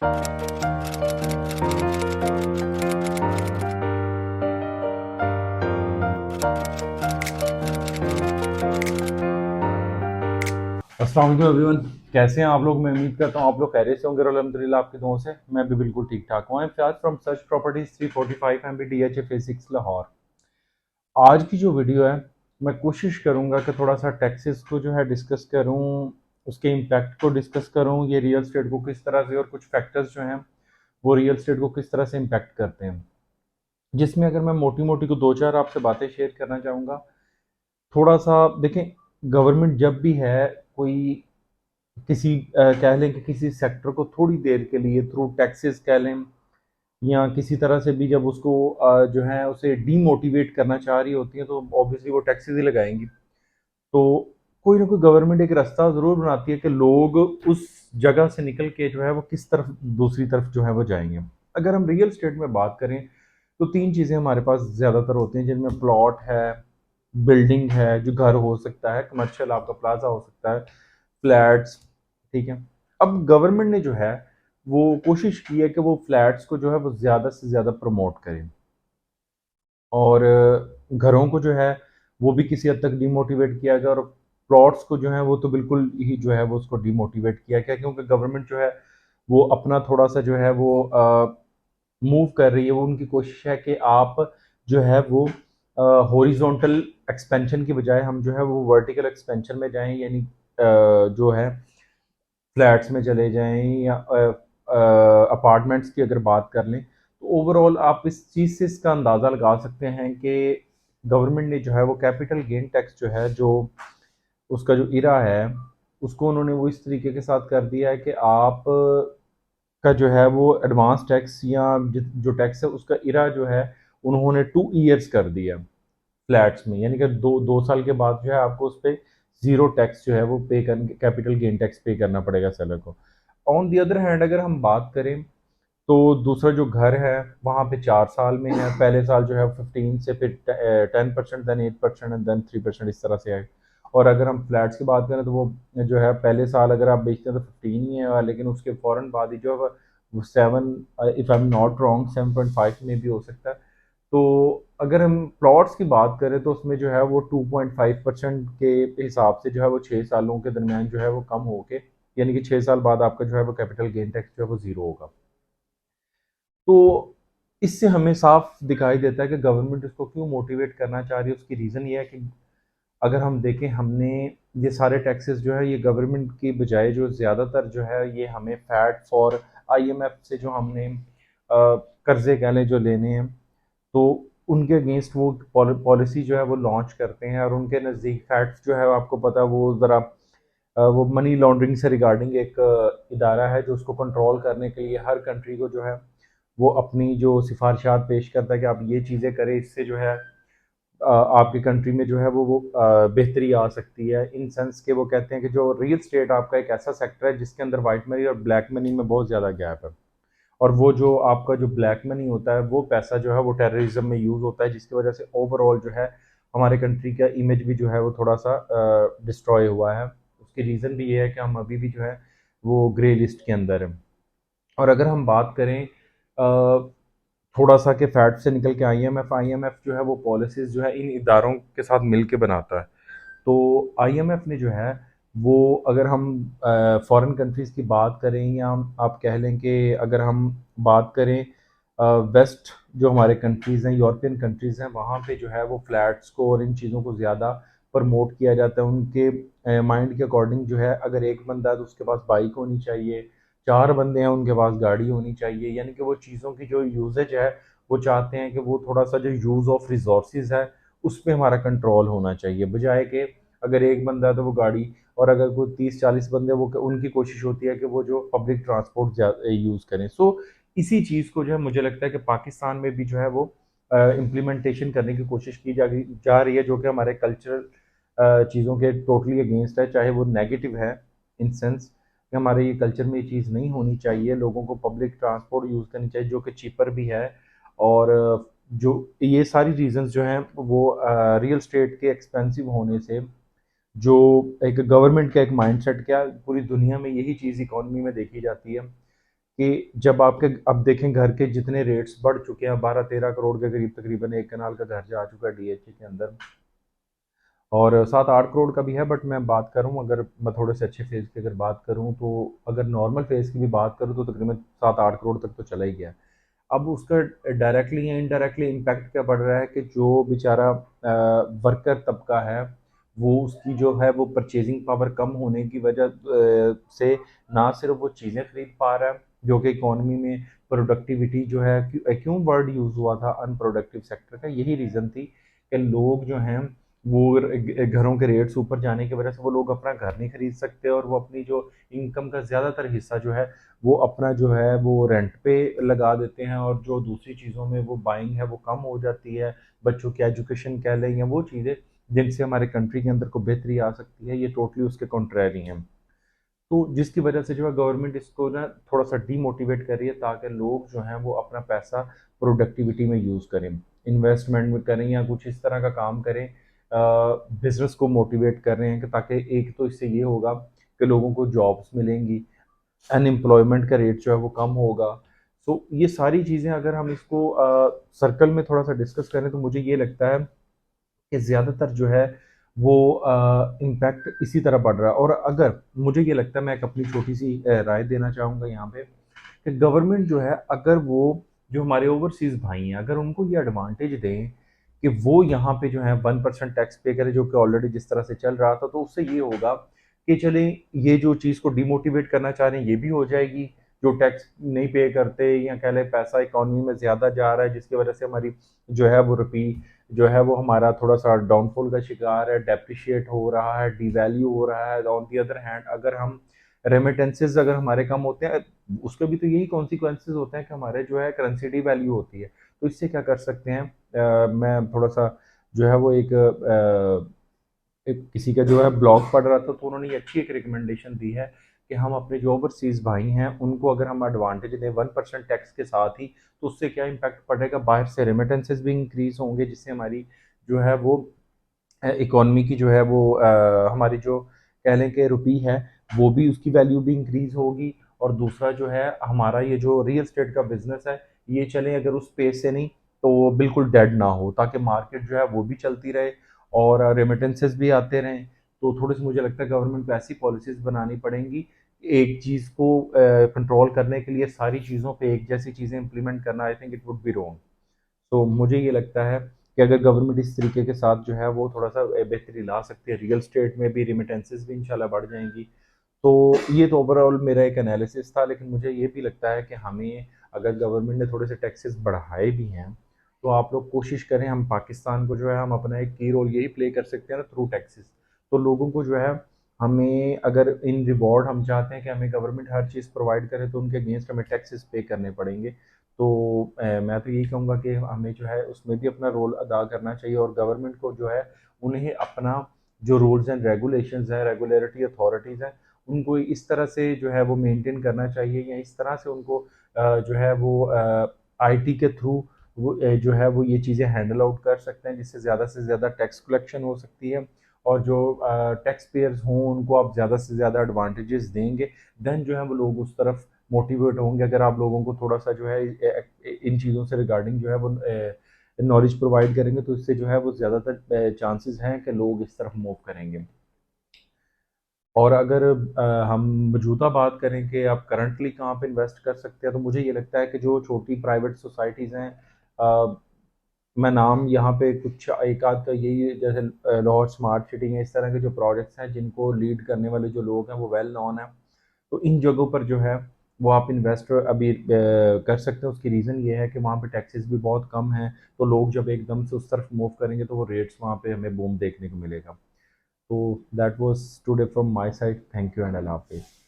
अस्सलाम वालेकुम एवरीवन। कैसे हैं आप लोग? मैं उम्मीद करता हूँ आप लोग खैरियत से होंगे और अल्हम्दुलिल्लाह आपकी दुआओं से मैं भी बिल्कुल ठीक ठाक हूँ। I am Fayaz from Search Properties 345 MB DHA phase 6 Lahore. आज की जो वीडियो है मैं कोशिश करूँगा कि थोड़ा सा टैक्सेस को जो है डिस्कस करूँ, उसके इम्पैक्ट को डिस्कस करूँ, ये रियल स्टेट को किस तरह से और कुछ फैक्टर्स जो हैं वो रियल स्टेट को किस तरह से इम्पैक्ट करते हैं, जिसमें अगर मैं मोटी मोटी को दो चार आपसे बातें शेयर करना चाहूँगा। थोड़ा सा देखें, गवर्नमेंट जब भी है कोई किसी कह लें कि किसी सेक्टर को थोड़ी देर के लिए थ्रू टैक्सेस कह लें या किसी तरह से भी जब उसको जो है उसे डीमोटिवेट करना चाह रही होती है तो ऑब्वियसली वो टैक्सेस ही लगाएंगी। तो कोई ना कोई गवर्नमेंट एक रास्ता ज़रूर बनाती है कि लोग उस जगह से निकल के जो है वो किस तरफ दूसरी तरफ जो है वो जाएंगे। अगर हम रियल स्टेट में बात करें तो तीन चीज़ें हमारे पास ज़्यादातर होती हैं, जिनमें प्लॉट है, बिल्डिंग है जो घर हो सकता है, कमर्शियल आपका प्लाजा हो सकता है, फ्लैट्स। ठीक है। अब गवर्नमेंट ने जो है वो कोशिश की है कि वो फ्लैट्स को जो है वो ज़्यादा से ज़्यादा प्रमोट करें और घरों को जो है वो भी किसी हद तक डिमोटिवेट किया गया, और प्लॉट्स को जो है वो तो बिल्कुल ही जो है वो उसको डिमोटिवेट किया गया, क्योंकि गवर्नमेंट जो है वो अपना थोड़ा सा जो है वो मूव कर रही है। वो उनकी कोशिश है कि आप जो है वो हॉरिजॉन्टल एक्सपेंशन की बजाय हम जो है वो वर्टिकल एक्सपेंशन में जाएं, यानी जो है फ्लैट्स में चले जाएं या अपार्टमेंट्स की अगर बात कर लें तो ओवरऑल आप इस चीज़ से इसका अंदाज़ा लगा सकते हैं कि गवर्नमेंट ने जो है वो कैपिटल गेन टैक्स जो है, जो उसका जो इरा है उसको उन्होंने वो इस तरीके के साथ कर दिया है कि आप का जो है वो एडवांस टैक्स या जो टैक्स है उसका इरा जो है उन्होंने 2 ईयर्स कर दिया फ्लैट्स में, यानी कि दो दो साल के बाद जो है आपको उस पर जीरो टैक्स जो है वो पे कर कैपिटल गेन टैक्स पे करना पड़ेगा सेलर को। ऑन दी अदर हैंड अगर हम बात करें तो दूसरा जो घर है वहाँ पे 4 साल में है, पहले साल जो है 15 से, फिर 10%, देन 8% एंड देन 3% इस तरह से है। और अगर हम फ्लैट्स की बात करें तो वो जो है पहले साल अगर आप बेचते हैं तो 15 ही है, लेकिन उसके फ़ौरन बाद ही जो है वो 7, if I am not wrong 7.5 में भी हो सकता है। तो अगर हम प्लॉट्स की बात करें तो उसमें जो है वो 2.5% के हिसाब से जो है वो 6 सालों के दरमियान जो है वो कम होके, यानी कि 6 साल बाद आपका जो है वो कैपिटल गेन टैक्स जो है वो ज़ीरो होगा। तो इससे हमें साफ दिखाई देता है कि गवर्नमेंट इसको क्यों मोटिवेट करना चाह रही है। उसकी रीज़न ये है कि अगर हम देखें, हमने ये सारे टैक्सेस जो है ये गवर्नमेंट की बजाय जो ज़्यादातर जो है ये हमें फैट और आईएमएफ से जो हमने कर्जे कह लें जो लेने हैं, तो उनके अगेंस्ट वो पॉलिसी जो है वो लॉन्च करते हैं। और उनके नज़दीक फैट्स जो है आपको पता है वो ज़रा वो मनी लॉन्ड्रिंग से रिगार्डिंग एक इदारा है जो उसको कंट्रोल करने के लिए हर कंट्री को जो है वो अपनी जो सिफारिशात पेश करता है कि आप ये चीज़ें करें, इससे जो है आपकी कंट्री में जो है वो बेहतरी आ सकती है। इन सेंस के वो कहते हैं कि जो रियल स्टेट आपका एक ऐसा सेक्टर है जिसके अंदर वाइट मनी और ब्लैक मनी में बहुत ज़्यादा गैप है, और वो जो आपका जो ब्लैक मनी होता है वो पैसा जो है वो टेररिज्म में यूज़ होता है, जिसकी वजह से ओवरऑल जो है हमारे कंट्री का इमेज भी जो है वो थोड़ा सा डिस्ट्रॉय हुआ है। उसकी रीज़न भी ये है कि हम अभी भी जो है वो ग्रे लिस्ट के अंदर है। और अगर हम बात करें थोड़ा सा कि फैट से निकल के आईएमएफ जो है वो पॉलिसीज़ जो है इन इदारों के साथ मिल के बनाता है। तो आईएमएफ ने जो है वो, अगर हम फॉरेन कंट्रीज़ की बात करें या आप कह लें कि अगर हम बात करें वेस्ट जो हमारे कंट्रीज़ हैं, यूरोपियन कंट्रीज़ हैं, वहाँ पे जो है वो फ्लैट्स को और इन चीज़ों को ज़्यादा प्रमोट किया जाता है। उनके माइंड के अकॉर्डिंग जो है अगर एक बंदा है तो उसके पास बाइक होनी चाहिए, 4 बंदे हैं उनके पास गाड़ी होनी चाहिए, यानी कि वो चीज़ों की जो यूजेज है वो चाहते हैं कि वो थोड़ा सा जो यूज़ ऑफ रिसोर्सेज है उस पर हमारा कंट्रोल होना चाहिए, बजाय कि अगर एक बंदा है तो वो गाड़ी, और अगर कोई 30-40 बंदे वो उनकी कोशिश होती है कि वो जो पब्लिक ट्रांसपोर्ट यूज़ करें। सो इसी चीज़ को जो है मुझे लगता है कि पाकिस्तान में भी जो है वो इम्प्लीमेंटेशन करने की कोशिश की जा रही है, जो कि हमारे कल्चरल चीज़ों के टोटली अगेंस्ट है, चाहे वो नेगेटिव है इन सेंस कि हमारे ये कल्चर में ये चीज़ नहीं होनी चाहिए। लोगों को पब्लिक ट्रांसपोर्ट यूज़ करनी चाहिए जो कि चीपर भी है। और जो ये सारी रीजंस जो हैं वो रियल स्टेट के एक्सपेंसिव होने से, जो एक गवर्नमेंट का एक माइंडसेट, क्या पूरी दुनिया में यही चीज़ इकोनॉमी में देखी जाती है कि जब आपके अब देखें घर के जितने रेट्स बढ़ चुके हैं, 12-13 करोड़ के करीब तकरीबन एक कनाल का घर जा चुका है डीएचए के अंदर, और 7-8 करोड़ का भी है। बट मैं बात करूं, अगर मैं थोड़े से अच्छे फेज़ की अगर बात करूं, तो अगर नॉर्मल फेज़ की भी बात करूं तो तकरीबन 7-8 करोड़ तक तो चला ही गया। अब उसका डायरेक्टली या इनडायरेक्टली इम्पैक्ट क्या पड़ रहा है कि जो बेचारा वर्कर तबका है, वो उसकी जो है वो परचेजिंग पावर कम होने की वजह से ना सिर्फ वो चीज़ें खरीद पा रहा है, जो कि इकोनॉमी में प्रोडक्टिविटी जो है, क्यों वर्ड यूज़ हुआ था अनप्रोडक्टिव सेक्टर का, यही रीज़न थी कि लोग जो हैं वो घरों के रेट्स ऊपर जाने की वजह से वो लोग अपना घर नहीं खरीद सकते, और वो अपनी जो इनकम का ज़्यादातर हिस्सा जो है वो अपना जो है वो रेंट पे लगा देते हैं, और जो दूसरी चीज़ों में वो बाइंग है वो कम हो जाती है। बच्चों की एजुकेशन कह लें या वो चीज़ें जिनसे हमारे कंट्री के अंदर को बेहतरी आ सकती है, ये टोटली उसके कॉन्ट्रेरी हैं। तो जिसकी वजह से जो है गवर्नमेंट इसको ना थोड़ा सा डीमोटिवेट कर रही है, ताकि लोग जो हैं वो अपना पैसा प्रोडक्टिविटी में यूज़ करें, इन्वेस्टमेंट में करें या कुछ इस तरह का काम करें। बिजनेस को मोटिवेट कर रहे हैं कि ताकि एक तो इससे ये होगा कि लोगों को जॉब्स मिलेंगी, अनएम्प्लॉयमेंट का रेट जो है वो कम होगा। सो ये सारी चीज़ें अगर हम इसको सर्कल में थोड़ा सा डिस्कस करें, तो मुझे ये लगता है कि ज़्यादातर जो है वो इम्पैक्ट इसी तरह पड़ रहा है। और अगर मुझे ये लगता है, मैं एक अपनी छोटी सी राय देना चाहूँगा यहाँ पे, कि गवर्नमेंट जो है, अगर वो जो हमारे ओवरसीज़ भाई हैं, अगर उनको ये एडवांटेज दें कि वो यहाँ पे जो है 1% टैक्स पे करें, जो कि ऑलरेडी जिस तरह से चल रहा था, तो उससे ये होगा कि चलें, ये जो चीज़ को डिमोटिवेट करना चाह रहे हैं ये भी हो जाएगी। जो टैक्स नहीं पे करते या कह लें पैसा इकॉनमी में ज़्यादा जा रहा है, जिसकी वजह से हमारी जो है वो रुपी जो है वो हमारा थोड़ा सा डाउनफॉल का शिकार है, डेप्रिशिएट हो रहा है, डिवैल्यू हो रहा है। ऑन दी अदर हैंड, अगर हम रेमिटेंसेस अगर हमारे कम होते हैं, उसके भी तो यही कॉन्सिक्वेंसेस होते हैं कि हमारे जो है करेंसी डी वैल्यू होती है। तो इससे क्या कर सकते हैं, मैं थोड़ा सा जो है वो एक किसी का जो है ब्लॉग पढ़ रहा था, तो उन्होंने ये अच्छी एक रिकमेंडेशन दी है कि हम अपने जो ओवरसीज़ भाई हैं उनको अगर हम एडवांटेज दें 1% टैक्स के साथ ही, तो उससे क्या इम्पैक्ट पड़ेगा, बाहर से रेमिटेंसेस भी इंक्रीज होंगे, जिससे हमारी जो है वो इकोनॉमी की जो है वो हमारी जो कह लें कि रुपी है, वो भी उसकी वैल्यू भी इंक्रीज होगी। और दूसरा जो है हमारा ये जो रियल स्टेट का बिजनेस है, ये चले अगर उस पेस से नहीं तो बिल्कुल डेड ना हो, ताकि मार्केट जो है वो भी चलती रहे और रेमिटेंसेस भी आते रहें। तो थोड़ी सी मुझे लगता है गवर्नमेंट को ऐसी पॉलिसीज बनानी पड़ेंगी, एक चीज़ को कंट्रोल करने के लिए सारी चीज़ों पे एक जैसी चीज़ें इंप्लीमेंट करना, I think it would be wrong. तो मुझे ये लगता है कि अगर गवर्नमेंट इस तरीके के साथ जो है वो थोड़ा सा बेहतरी ला सकती है, रियल स्टेट में भी रिमिटेंसेस भी इंशाल्लाह बढ़ जाएंगी। तो ये तो ओवरऑल मेरा एक एनालिसिस था, लेकिन मुझे ये भी लगता है कि हमें, अगर गवर्नमेंट ने थोड़े से टैक्सेस बढ़ाए भी हैं, तो आप लोग कोशिश करें, हम पाकिस्तान को जो है हम अपना एक की रोल यही प्ले कर सकते हैं ना, थ्रू टैक्सेस। तो लोगों को जो है, हमें अगर इन रिवॉर्ड हम चाहते हैं कि हमें गवर्नमेंट हर चीज़ प्रोवाइड करे, तो उनके अगेंस्ट हमें टैक्सेस पे करने पड़ेंगे। तो मैं तो यही कहूँगा कि हमें जो है उसमें भी अपना रोल अदा करना चाहिए, और गवर्नमेंट को जो है उन्हें अपना जो रूल्स एंड रेगुलेशंस हैं, रेगुलेटरी अथॉरिटीज़ हैं, उनको इस तरह से जो है वो मेंटेन करना चाहिए, या इस तरह से उनको जो है वो आईटी के थ्रू वो जो है वो ये चीज़ें हैंडल आउट कर सकते हैं, जिससे ज़्यादा से ज़्यादा टैक्स कलेक्शन हो सकती है। और जो टैक्स पेयर्स हों उनको आप ज़्यादा से ज़्यादा एडवांटेजेस देंगे, देन जो है वो लोग उस तरफ मोटिवेट होंगे। अगर आप लोगों को थोड़ा सा जो है इन चीज़ों से रिगार्डिंग जो है वो नॉलेज प्रोवाइड करेंगे, तो इससे जो है वो ज़्यादातर चांसेस हैं कि लोग इस तरफ मूव करेंगे। और अगर हम मौजूदा बात करें कि आप करंटली कहाँ पे इन्वेस्ट कर सकते हैं, तो मुझे ये लगता है कि जो छोटी प्राइवेट सोसाइटीज़ हैं, अ, मैं नाम यहाँ पे कुछ एक आध का यही, जैसे लाहौर स्मार्ट सिटी है, इस तरह के जो प्रोजेक्ट्स हैं जिनको लीड करने वाले जो लोग हैं वो वेल नोन है। तो इन जगहों पर जो है वो आप इन्वेस्ट अभी कर सकते हैं। उसकी रीज़न ये है कि वहाँ पे टैक्सेस भी बहुत कम हैं, तो लोग जब एकदम से उस तरफ मूव करेंगे तो वो रेट्स वहाँ पे हमें बूम देखने को मिलेगा। तो that was today from my side. Thank you and अल्लाह हाफिज़।